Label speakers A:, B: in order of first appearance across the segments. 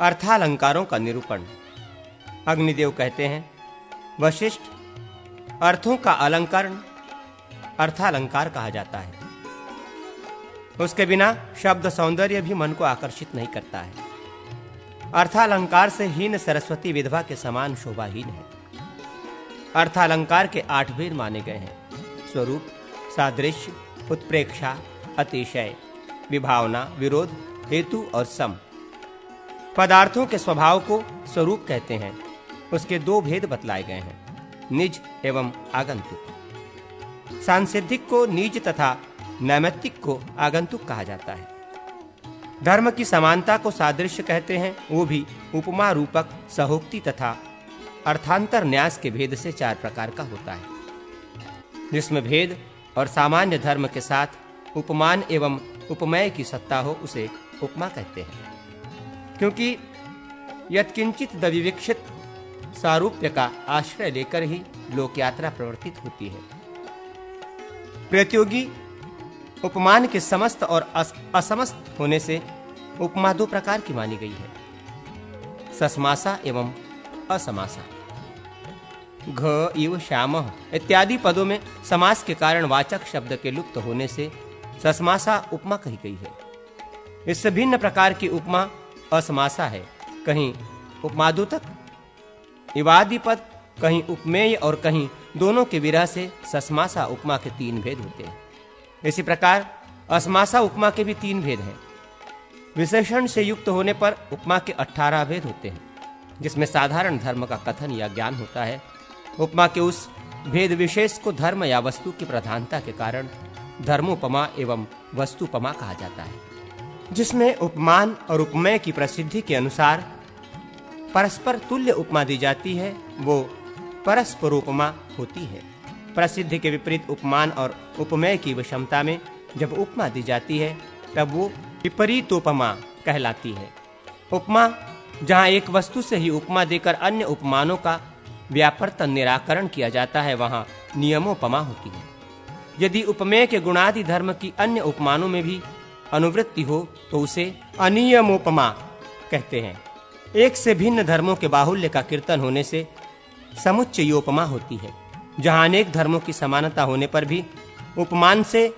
A: अर्थालंकारों का निरूपण। अग्निदेव कहते हैं, वशिष्ठ, अर्थों का अलंकरण अर्थालंकार कहा जाता है। उसके बिना शब्द सौंदर्य भी मन को आकर्षित नहीं करता है। अर्थालंकार से हीन सरस्वती विधवा के समान शोभाहीन है। अर्थालंकार के 8 भेद माने गए हैं: स्वरूप, सादृश्य, उत्प्रेक्षा, अतिशय, विभावना, विरोध, हेतु और सम। पदार्थों के स्वभाव को स्वरूप कहते हैं। उसके 2 भेद बतलाए गए हैं: निज एवं आगंतुक। सांसिद्धिक को निज तथा नैमित्तिक को आगंतुक कहा जाता है। धर्म की समानता को सादृश्य कहते हैं। वो भी उपमा रूपक सहोक्ति तथा अर्थांतर न्यास के भेद से 4 प्रकार का होता है। जिसमें भेद और सामान्य धर्म के साथ उपमान एवं उपमेय की सत्ता हो, उसे उपमा कहते हैं। क्योंकि यत्किंचित दविवीक्षित सारूप्य का आश्रय लेकर ही लोक यात्रा प्रवर्तित होती है। प्रतियोगी उपमान के समस्त और असमस्त होने से उपमा 2 प्रकार की मानी गई है: सस्मासा एवं असमासा। घ, इव, श्यामः इत्यादि पदों में समास के कारण वाचक शब्द के लुप्त होने से सस्मासा उपमा कही गई है। इससे भिन्न प्रकार की उपमा असमासा है। कहीं उपमादुतक, इवादि पद, कहीं उपमेय और कहीं दोनों के विरह से सस्मासा उपमा के 3 भेद होते हैं। इसी प्रकार असमासा उपमा के भी 3 भेद हैं। विशेषण से युक्त होने पर उपमा के 18 भेद होते हैं, जिसमें साधारण धर्म का कथन या ज्ञान होता है। उपमा के उस भेद विशेष को धर्म या वस्तु की प्रधानता के कारण धर्मोपमा एवं वस्तुपमा कहा जाता है। जिसमें उपमान और उपमेय की प्रसिद्धि के अनुसार परस्पर तुल्य उपमा दी जाती है, वो परस्परोपमा होती है। प्रसिद्धि के विपरीत उपमान और उपमेय की विषमता में जब उपमा दी जाती है, तब वो विपरीतोपमा कहलाती है। उपमा जहाँ एक वस्तु से ही उपमा देकर अन्य उपमानों का व्यापर्तन निराकरण किया जाता है, वहाँ नियमोपमा होती है। यदि उपमेय के गुणादि धर्म की अन्य उपमानों में भी अनुवृत्ति हो, तो उसे अनियमोपमा कहते हैं। एक से भिन्न धर्मों के बाहुल्य का कीर्तन होने से समुच्चयोपमा होती है। जहाँ अनेक धर्मों की समानता होने पर भी उपमान से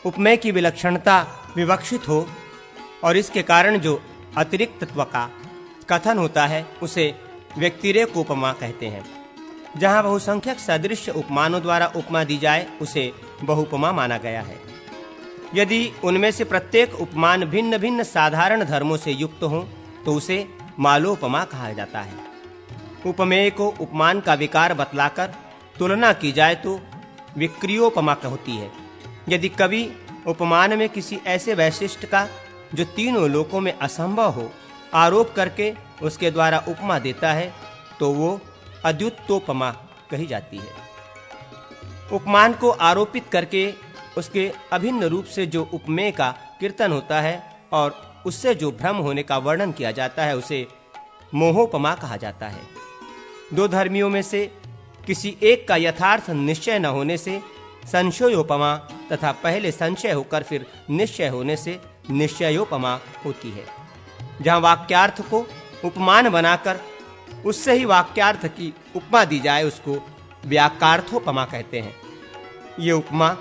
A: उपमेय की विलक्षणता विवक्षित हो और इसके कारण जो अतिरिक्तत्व का कथन होता है, उसे व्यक्तिरेकोपमा कहते हैं। जहाँ बहुसंख्यक सदृश उपमानों द्वारा उपमा दी जाए, उसे बहुपमा माना गया है। यदि उनमें से प्रत्येक उपमान भिन्न भिन्न साधारण धर्मों से युक्त हो, तो उसे मालोपमा कहा जाता है। उपमेय को उपमान का विकार बतलाकर तुलना की जाए तो विक्रियोपमा होती है। यदि कवि उपमान में किसी ऐसे वैशिष्ट का जो तीनों लोकों में असंभव हो आरोप करके उसके द्वारा उपमा देता है, तो वो अद्युत्तोपमा कही जाती है। उपमान को आरोपित करके उसके अभिन्न रूप से जो उपमेय का कीर्तन होता है और उससे जो भ्रम होने का वर्णन किया जाता है, उसे मोहोपमा कहा जाता है। 2 धर्मियों में से किसी एक का यथार्थ निश्चय न होने से संशयोपमा तथा पहले संशय होकर फिर निश्चय होने से निश्चयोपमा होती है। जहाँ वाक्यार्थ को उपमान बनाकर उससे ही वाक्यार्थ की उपमा दी जाए, उसको व्याकार्थोपमा कहते हैं। ये उपमा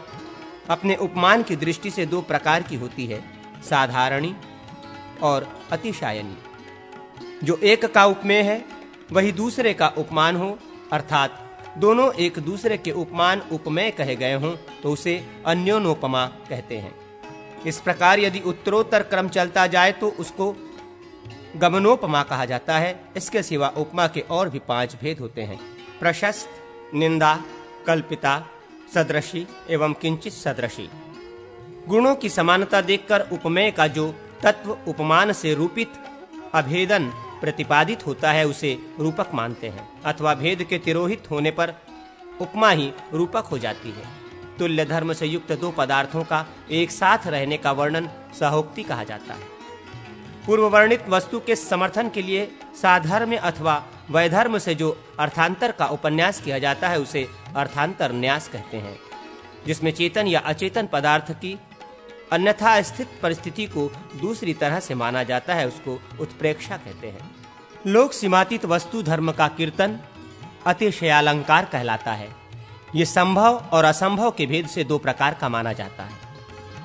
A: अपने उपमान की दृष्टि से 2 प्रकार की होती है: साधारणी और अतिशायनी। जो एक का उपमेय है, वही दूसरे का उपमान हो, अर्थात दोनों एक दूसरे के उपमान उपमेय कहे गए हों, तो उसे अन्योनोपमा कहते हैं। इस प्रकार यदि उत्तरोत्तर क्रम चलता जाए तो उसको गमनोपमा कहा जाता है। इसके सिवा उपमा के और भी 5 भेद होते हैं: प्रशस्त, निंदा, कल्पिता, सदृशी एवं किंचित सदृशी। गुणों की समानता देखकर उपमेय का जो तत्व उपमान से रूपित अभेदन प्रतिपादित होता है, उसे रूपक मानते हैं। अथवा भेद के तिरोहित होने पर उपमा ही रूपक हो जाती है। तुल्य धर्म से युक्त 2 पदार्थों का एक साथ रहने का वर्णन सहोक्ति कहा जाता है। पूर्व वर्णित वस्तु के समर्थन के लिए साधर्म्य अथवा वैधर्म से जो अर्थांतर का उपन्यास किया जाता है, उसे अर्थांतर न्यास कहते हैं। जिसमें चेतन या अचेतन पदार्थ की अन्यथा स्थित परिस्थिति को दूसरी तरह से माना जाता है, उसको उत्प्रेक्षा कहते हैं। लोक सीमातीत वस्तु धर्म का कीर्तन अतिशयालंकार कहलाता है। ये संभव और असंभव के भेद से दो प्रकार का माना जाता है,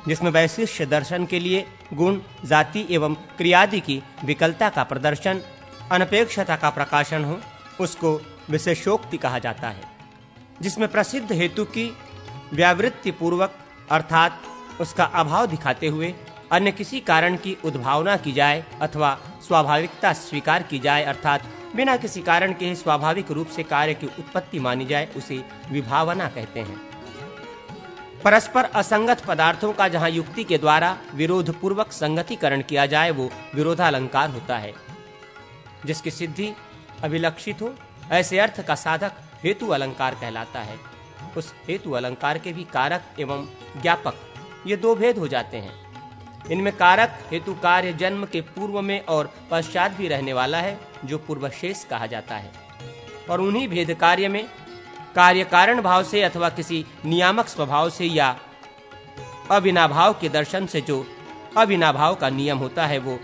A: जिसमें वैशिष्ट दर्शन के लिए गुण, जाति एवं क्रियादि की विकलता का प्रदर्शन, अनपेक्षता का प्रकाशन हो, उसको विशेषोक्ति कहा जाता है। जिसमें प्रसिद्ध हेतु की व्यावृत्ति पूर्वक अर्थात उसका अभाव दिखाते हुए अन्य किसी कारण की उद्भावना की जाए अथवा स्वाभाविकता स्वीकार की जाए, अर्थात बिना किसी कारण के ही स्वाभाविक रूप से कार्य की उत्पत्ति मानी जाए, उसे विभावना कहते हैं। परस्पर असंगत पदार्थों का जहाँ युक्ति के द्वारा विरोध पूर्वक संगतिकरण किया जाए, वो विरोधालंकार होता है। जिसकी सिद्धि अभिलक्षित हो, ऐसे अर्थ का साधक हेतु अलंकार कहलाता है। उस हेतु अलंकार के भी कारक एवं ज्ञापक, ये दो भेद हो जाते हैं। इनमें कारक हेतु कार्य जन्म के पूर्व में और पश्चात भी रहने वाला है, जो पूर्वशेष कहा जाता है। और उन्हीं भेद कार्य में कार्य कारण भाव से अथवा किसी नियामक स्वभाव से या अविनाभाव के दर्शन से जो अविनाभाव का नियम होता है, वो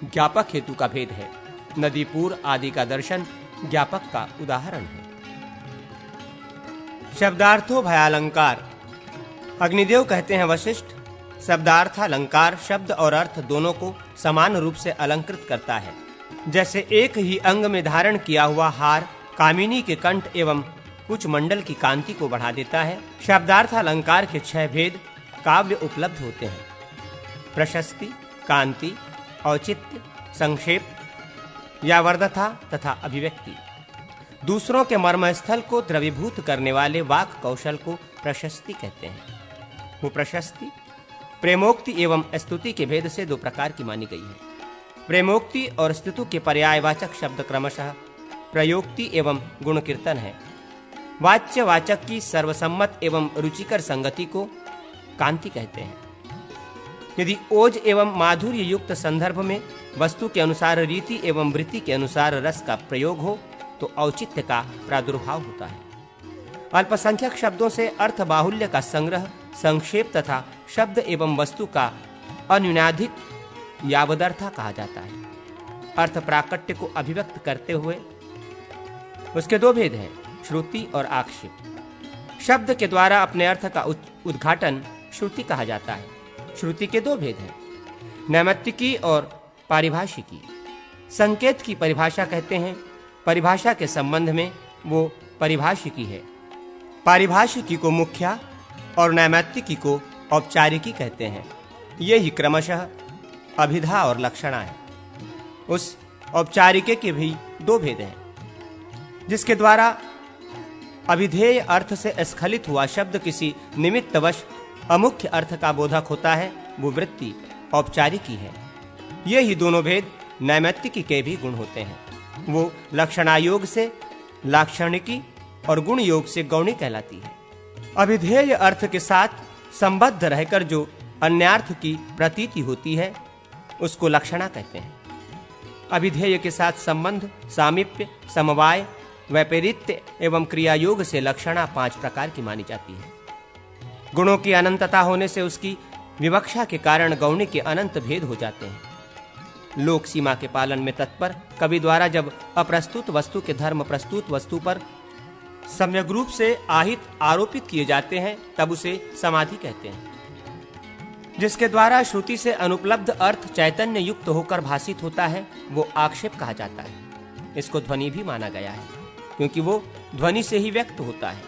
A: ज्ञापक हेतु का भेद है। नदीपुर आदि का दर्शन ज्ञापक का उदाहरण है। शब्दार्थो भयालंकार। अग्निदेव कहते हैं, वशिष्ठ, शब्दार्थालंकार शब्द और अर्थ दोनों को समान रूप से अलंकृत करता है। जैसे एक ही अंग में धारण किया हुआ हार कामिनी के कंठ एवं कुछ मंडल की कांति को बढ़ा देता है। शब्दार्थालंकार के 6 भेद काव्य उपलब्ध होते हैं: प्रशस्ति, कांति, औचित्य, संक्षेप, यावर्धता तथा अभिव्यक्ति। दूसरों के मर्मस्थल को द्रवीभूत करने वाले वाक कौशल को प्रशस्ति कहते हैं। वो प्रशस्ति प्रेमोक्ति एवं स्तुति के भेद से 2 प्रकार की मानी गई है। प्रेमोक्ति और स्तुति के पर्यायवाचक शब्द क्रमशः प्रयोक्ति एवं गुण कीर्तन है। वाच्य वाचक की सर्वसम्मत एवं रुचिकर संगति को कांति कहते हैं। यदि ओज एवं माधुर्य युक्त संदर्भ में वस्तु के अनुसार रीति एवं वृत्ति के अनुसार रस का प्रयोग हो, तो औचित्य का प्रादुर्भाव होता है। अल्पसंख्यक शब्दों से अर्थ बाहुल्य का संग्रह, संक्षेप तथा शब्द एवं वस्तु का अन्यूनाधिक यावदर्था कहा जाता है। अर्थ प्राकट्य को अभिव्यक्त करते हुए उसके 2 भेद हैं, श्रुति और आक्षेप। शब्द के द्वारा अपने अर्थ का उद्घाटन श्रुति कहा जाता है। श्रुति के 2 भेद हैं, नैमित्तिकी और पारिभाषिकी। संकेत की परिभाषा कहते हैं, परिभाषा के संबंध में वो परिभाषिकी है। पारिभाषिकी को मुख्या और नैमित्तिकी को औपचारिकी कहते हैं। ये ही क्रमशः अभिधा और लक्षणा है। उस औपचारिके के भी 2 भेद हैं, जिसके द्वारा अभिधेय अर्थ से स्खलित हुआ शब्द किसी निमित्तवश अमुख्य अर्थ का बोधक होता है, वो वृत्ति औपचारिकी है। ये ही दोनों भेद नैमित्तिकी के भी गुण होते हैं। वो लक्षणायोग से लाक्षणिकी और गुण योग से गौणी कहलाती है। अभिधेय अर्थ के साथ संबद्ध रहकर जो अन्यार्थ की प्रतीति होती है, उसको लक्षणा कहते हैं। अभिधेय के साथ संबंध, सामीप्य, समवाय, वैपरीत्य एवं क्रिया योग से लक्षणा 5 प्रकार की मानी जाती है। गुणों की अनंतता होने से उसकी विवक्षा के कारण गौणी के अनंत भेद हो जाते हैं। लोक सीमा के पालन में तत्पर कवि द्वारा जब अप्रस्तुत वस्तु के धर्म प्रस्तुत वस्तु पर सम्यक रूप से आहित आरोपित किए जाते हैं, तब उसे समाधि कहते हैं। जिसके द्वारा श्रुति से अनुपलब्ध अर्थ चैतन्य युक्त होकर भासित होता है, वो आक्षेप कहा जाता है। इसको ध्वनि भी माना गया है, क्योंकि वो ध्वनि से ही व्यक्त होता है।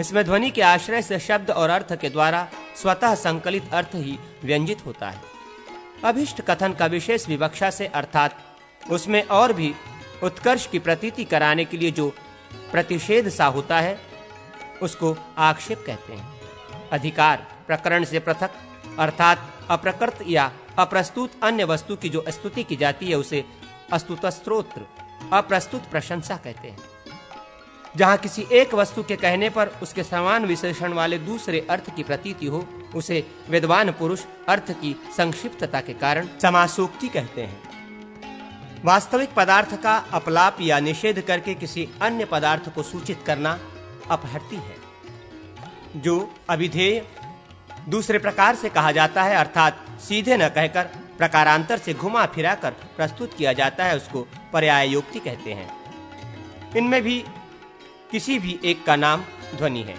A: इसमें ध्वनि के आश्रय से शब्द और अर्थ के द्वारा स्वतः संकलित अर्थ ही व्यंजित होता है। अभिष्ट कथन का विशेष विवक्षा से, अर्थात उसमें और भी उत्कर्ष की प्रतीति कराने के लिए जो प्रतिषेध सा होता है, उसको आक्षेप कहते हैं। अधिकार प्रकरण से पृथक अर्थात अप्रकृत या अप्रस्तुत अन्य वस्तु की जो स्तुति की जाती है, उसे अस्तुत स्तोत्र, अप्रस्तुत प्रशंसा कहते हैं। जहाँ किसी एक वस्तु के कहने पर उसके समान विशेषण वाले दूसरे अर्थ की प्रतीति हो, उसे विद्वान पुरुष अर्थ की संक्षिप्तता के कारण समासोक्ति कहते हैं। वास्तविक पदार्थ का अपलाप या निषेध करके किसी अन्य पदार्थ को सूचित करना अपहर्ति है। जो अभिधेय दूसरे प्रकार से कहा जाता है अर्थात सीधे न कहकर प्रकारांतर से घुमा फिराकर प्रस्तुत किया जाता है, उसको पर्यायोक्ति कहते हैं। इनमें भी किसी भी एक का नाम ध्वनि है।